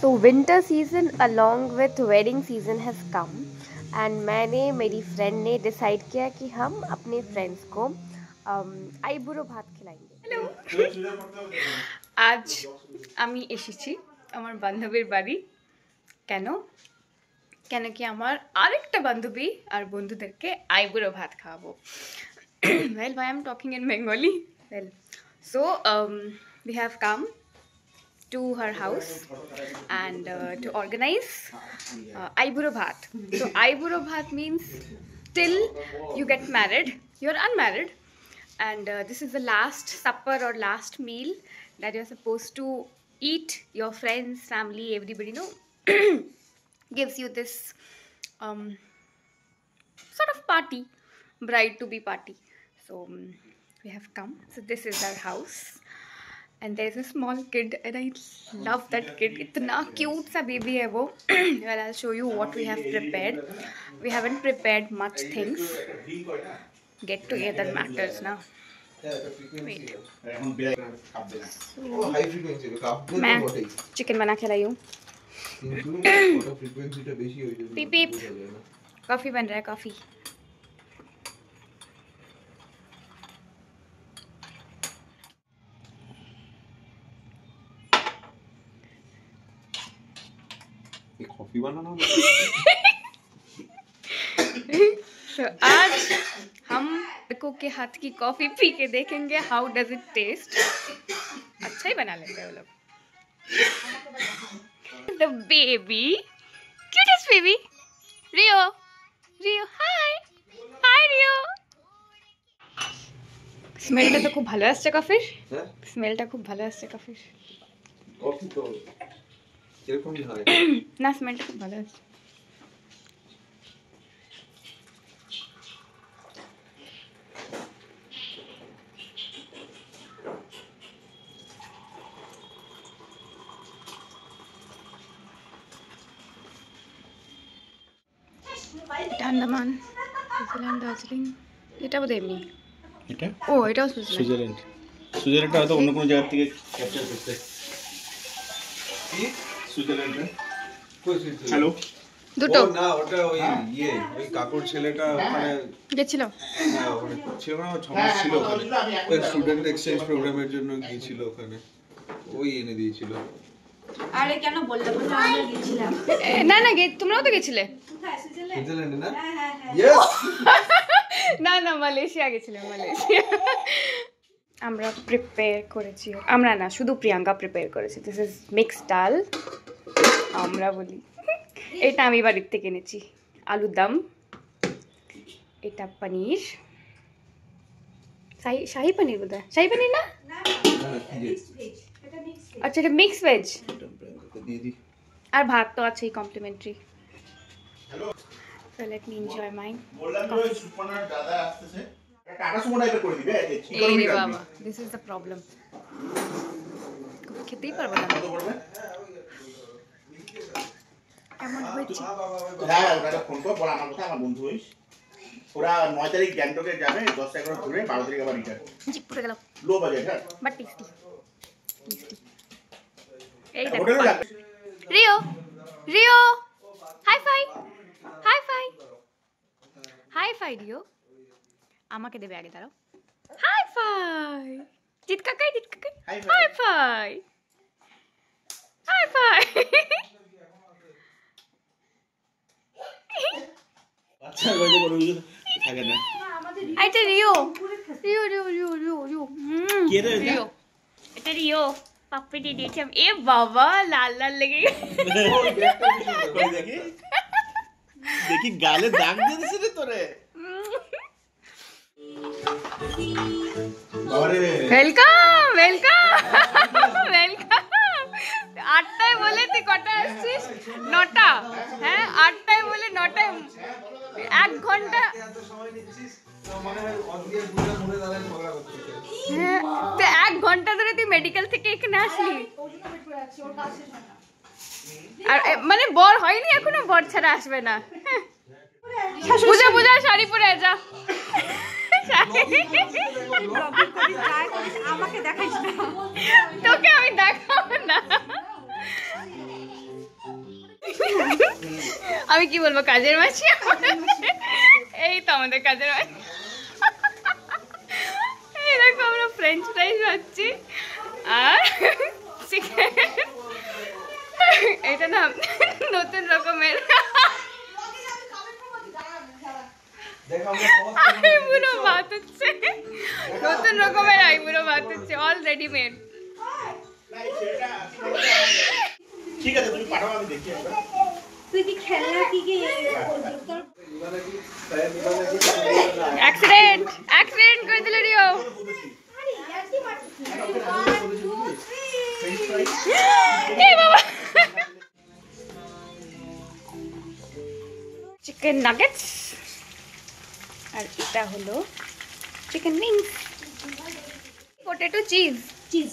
तो winter season along with wedding season has come and मैंने मेरी फ्रेंड ने डिसाइड किया कि हम अपने फ्रेंड्स को आईबुड़ो भात खिलाएंगे। हेलो आज আমি এসেছি আমার বান্ধবীর বাড়ি। কেন কেন কি আমার আরেকটা বান্ধবী আর বন্ধুদেরকে আইবুড়ো ভাত খাওয়াবো। Well, why I'm talking in Bengali? Well, so we have come to her house and to organize Aiburo Bhat. So Aiburo Bhat means till you get married, you're unmarried, and this is the last supper or last meal that you're supposed to eat. Your friends, family, everybody gives you this sort of party, bride to be party. So we have come. So this is our house. And there's a small kid and I love that kid. Itna cute sa baby hai wo. Well, I'll show you what we have prepared. We haven't prepared much things. Get together matters now. Wait. मैं chicken बना के लाई हूँ। पीप पीप coffee बन रहा है coffee. Coffee बनाना तो आज हम को के हाथ की कॉफी पी के देखेंगे हाउ डज इट टेस्ट। अच्छा ही बना लेते हैं वो लोग। द बेबी क्यूटेस्ट बेबी रियो रियो हाय हाय रियो। স্মেলটা তো খুব ভালো আসছে কফির। স্মেলটা খুব ভালো আসছে কফির। কফি তো এরকমই হয় না স্মেলটা খুব ভালো আসছে। আন্দামান সুইজারল্যান্ড দার্জিলিং এটা বোধহয় এমনি এটা ও এটাও সুইজারল্যান্ড সুইজারল্যান্ডটা হয়তো অন্য কোনো জায়গা থেকে ক্যাপচার করতে কি সুইজারল্যান্ডে হ্যালো দুটো না ওটা ওই ওই কাকুর ছেলেটা ওখানে গেছিল না ওখানে ছিল না 6 মাস ছিল ওখানে ওই স্টুডেন্ট এক্সচেঞ্জ প্রোগ্রামের জন্য গিয়েছিল ওখানে ওই এনে দিয়েছিল। আরে কেন বললাম না আমরা গেছিলাম না না তোমরাও তো গেছিলে সুইজারল্যান্ডে না হ্যাঁ ইয়েস না না মালয়েশিয়া গেছিলাম মালয়েশিয়া। আমরা প্রিপেয়ার করেছি আমরা না শুধু প্রিয়াঙ্কা প্রিপেয়ার করেছি। দিস ইজ মিক্সড ডাল আমরা বলি। এটা আমি বাড়ির থেকে এনেছি আলুর দম। এটা পনির শাহি পনির বোধহয় শাহি পনির না আচ্ছা এটা মিক্স ভেজ আর ভাত তো আছেই complimentary. So let me enjoy mine. এই রে বাবা this is the problem. খেতেই পারবো না কেমন হয়েছে। হ্যাঁ ওটা ফোন কর বল আমার কথা আমার বন্ধু হইস ওরা 9 তারিখ গ্যাংটকে যাবে 10-11 ঘুরে 12 তারিখ আবার রিটার্ন জিপ পড়ে গেল লো বাজেট হ্যাঁ বাট টেস্টি এই দেখো Rio Rio high five high five high five Rio আমাকে দেবে আগে দাঁড়াও। হাই ফাই জিত কাকাই হাই ফাই হাই ফাই আচ্ছা গজে বড় হয়ে থাকে না এটা রিও রিও রিও রিও রিও রিও কে রে রিও এটা রিও পাপ্পি দিয়ে দিয়েছি এ বাবা লাল লাল লেগে দেখি দেখি গালে দাগ দিয়ে দিছে রে তোরে ওয়েলকাম ওয়েলকাম ওয়েলকাম। 8টায় বলে তুই কটা আসছিস 9টা হ্যাঁ 8টায় বলে 9টায় 1 ঘন্টা হ্যাঁ তো 1 ঘন্টা ধরে তুই মেডিকেল থেকে এখানে আসলি আর মানে বর হয়নি এখনো বর ছাড়া আসবে না। পূজা পূজা শাড়ি পরে যা আমাকে দেখাইস না তোকে আমি দেখাবো না আমি কি বলবো, কাজের মাছি। এই তো আমাদের কাজের মাছি। এই দেখো আমরা ফ্রেঞ্চ ফ্রাইজ খাচ্ছি আর চিকেন। এটা না নতুন রকমের আইবুড়ো ভাত হচ্ছে, নতুন রকমের আইবুড়ো ভাত হচ্ছে, অল রেডিমেড। ঠিক আছে তুমি পাঠাও, আমি দেখি। তুই কি খেলনা কি কি অ্যাক্সিডেন্ট অ্যাক্সিডেন্ট করে দিল রিও। চিকেন নাগেটস আর এটা হলো chicken wings, potato cheese, cheese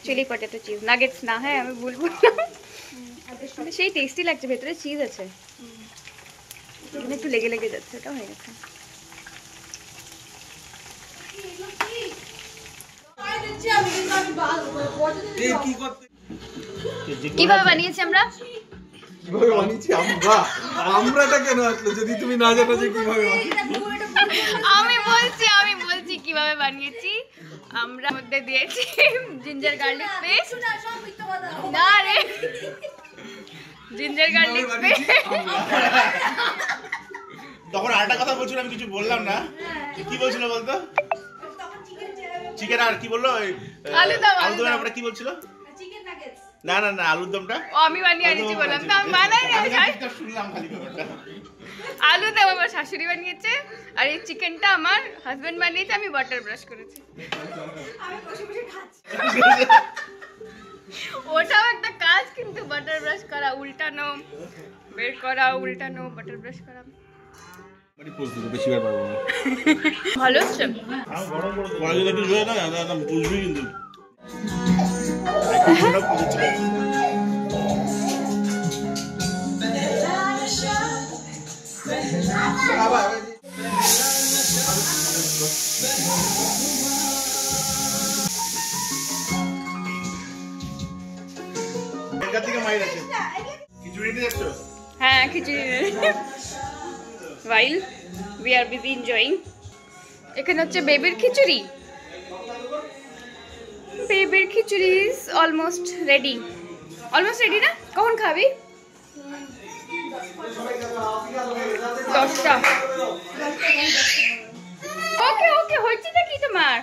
chilli potato cheese, nuggets না। হ্যাঁ আমি ভুল বললাম, সেই টেস্টি লাগছে, ভেতরে চিজ আছে, একটু লেগে লেগে যাচ্ছে, ওটা হয়ে গেছে। কিভাবে বানিয়েছি আমরা? কিভাবে বানিয়েছি আমরা? আমরাটা কেন আসলো যদি তুমি না জানো যে কিভাবে বানিয়েছি? আমি বলছি কিভাবে বানিয়েছি। আমরা মধ্যে দিয়েছি জিঞ্জার গার্লিক পেস্ট। না রে, জিঞ্জার গার্লিক পেস্ট। তখন আরেকটা কথা বলছিল, আমি কিছু বললাম না। কি বলছিল বলতো? চিকেন আর কি বললো? আলুর দম। আমরা কি বলছিল? না না না, আলুর দমটা আমি বানিয়ে আনিছি বললাম তো, আমি বানাই না। শুনলাম খালি ব্যাপারটা। আলু দম আমার শাশুড়ি বানিয়েছে, আর এই চিকেনটা আমার হাজবেন্ড বানিয়েছে, আমি বাটার ব্রাশ করেছি। ওটাও একটা কাজ, কিন্তু বাটার ব্রাশ করা, উল্টানো, বের করা, উল্টানো, বাটার ব্রাশ করা। ভালো হচ্ছে। বুঝবি কিন্তু হ্যাঁ খিচুড়ি। while we are busy enjoying, এখানে হচ্ছে বেবির খিচুড়ি। বেবির খিচুড়ি is almost ready না? কখন খাবি? 10টা। ওকে ওকে, হচ্ছে না কি তোমার?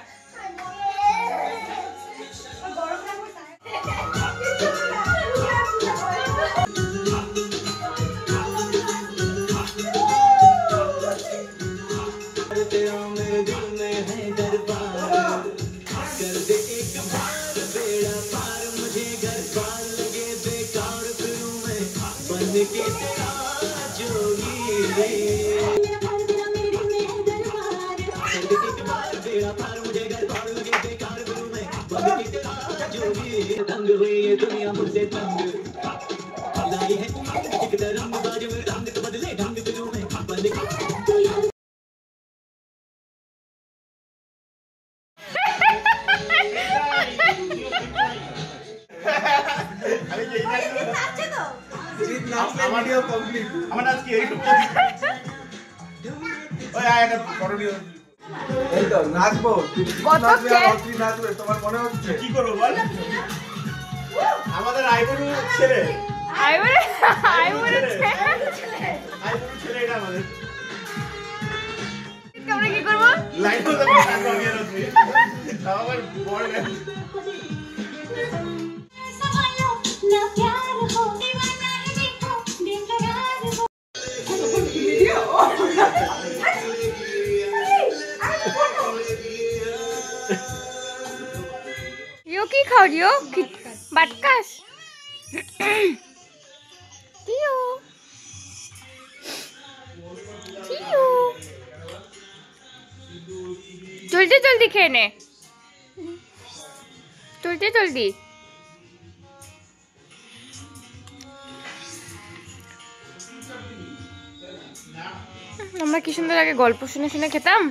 আমার আজকে নাচবো তোমার মনে হচ্ছে? কি করবো বল? আমাদের আইবুড়ো ছেলে, আইবুড়ো ছেলে এটা আমাদের। আমরা কি করবো? লাইন আমার বড় কি খাও রিও? বাটকাস? জলদি জলদি খেয়ে নে, জলদি জলদি। আমরা কি সুন্দর আগে গল্প শুনে শুনে খেতাম।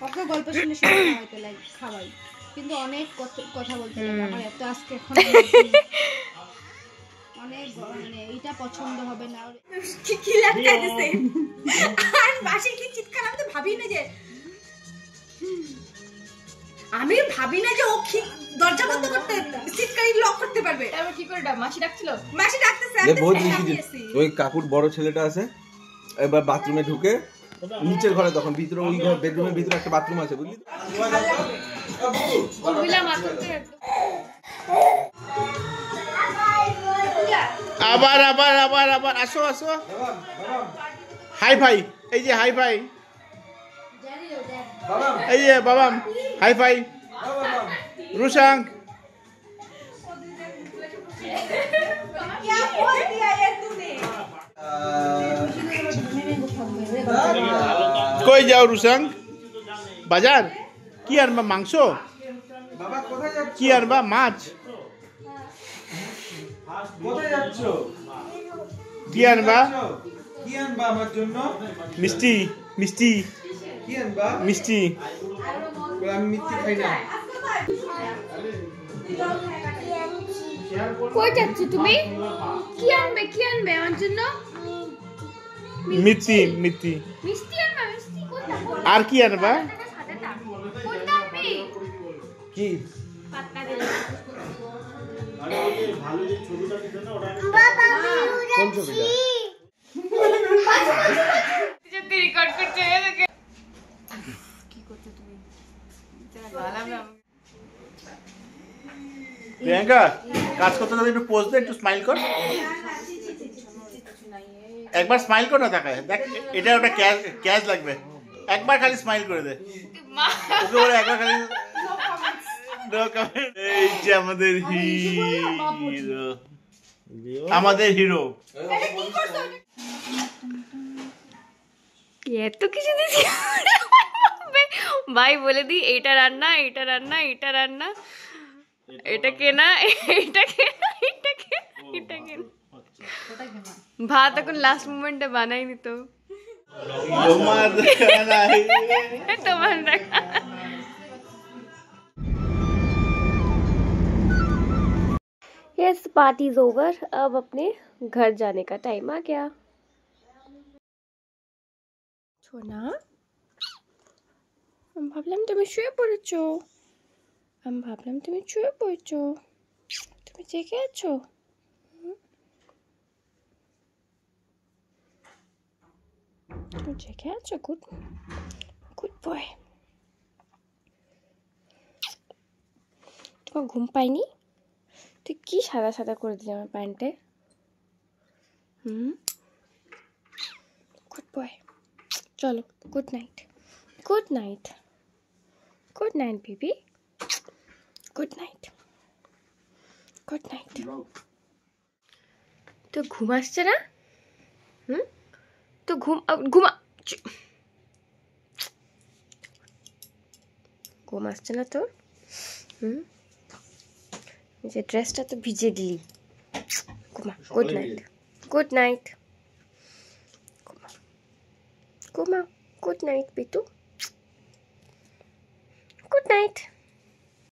ওকে গল্প শুনে শুনে খাওয়াইতে লাগে, খাওয়াই, কিন্তু অনেক কথা বলতে লাগে আমার। এত আজকে এখন মানে এইটা পছন্দ হবে না। কি লাগতে দিছে আর মাসির কি চিৎকার, আমি তো ভাবি না যে ও কি দরজা বন্ধ করতে চিৎকারই লক করতে পারবে। তারপর কি করে মাসি ডাকছিল, মাসি ডাকতেছে ওই কাকুর বড় ছেলেটা আছে, এবার বাথরুমে ঢুকে নিচের ঘরে, তখন ভিতরে ওই ঘর বেডরুমের ভিতরে একটা বাথরুম আছে, বুঝলি? আবার আবার আবার আবার আসো আসো, হাই ফাই, এই যে হাই ফাই, এই যে বাবাম হাই ফাই, রুশাং কই যাও রুশাং? বাজার কি আনবা? মাংস? কি আনবা? মাছ? কি আনবা? কি আনবা আমার জন্য? মিষ্টি মিষ্টি কি আনবা? মিষ্টি। আমি মিষ্টি খাই না। কই যাচ্ছ তুমি? কি আনবে আমার জন্য? মিষ্টি মিষ্টি। মিষ্টি আনবা? মিষ্টি কোনটা? আর কি আনবা? কোনটা আনবি? কি? পাত্তা দিলে কোন ছবিটা? যদি রেকর্ড করতে এদিকে কি করতে তুমি? প্রিয়াঙ্কা কাজ করতে যদি একটু পোজ দে, একটু স্মাইল কর, একবার স্মাইল কর না তাকায় দেখ, এটা ওটা ক্যাশ লাগবে, একবার খালি স্মাইল করে দে ওকে, বলে একবার খালি নো কমেন্ট। এই যে আমাদের হিরো, আমাদের হিরো। এত কিছু দিছি ভাই, বলে দি এটা রান্না, এটা রান্না, এটা রান্না, এটা কেনা, এটা কেনা, এটা কেনা, এটা কেনা। ভাত এখন লাস্ট মোমেন্টে বানাইনি তো, তোমার তোমার দেখা। Yes, party is over. अब अपने घर जाने का टाइम आ गया। সোনা, আমি ভাবলাম তুমি শুয়ে পড়েছো, তুমি জেগে আছো? তুমি জেগে আছো? Good boy. তোমার ঘুম পাইনি? তুই কি সাদা সাদা করে দিলি আমার প্যান্টে? গুড বয়, চলো good night, good night, good night baby, good night, good night. তো ঘুম আসছে না? তো ঘুমা, ঘুম আসছে না তোর? যে ড্রেসটা তো ভিজে দিলি। ঘুমা, গুড নাইট, গুড নাইট, ঘুমা, good night Bittu, good night.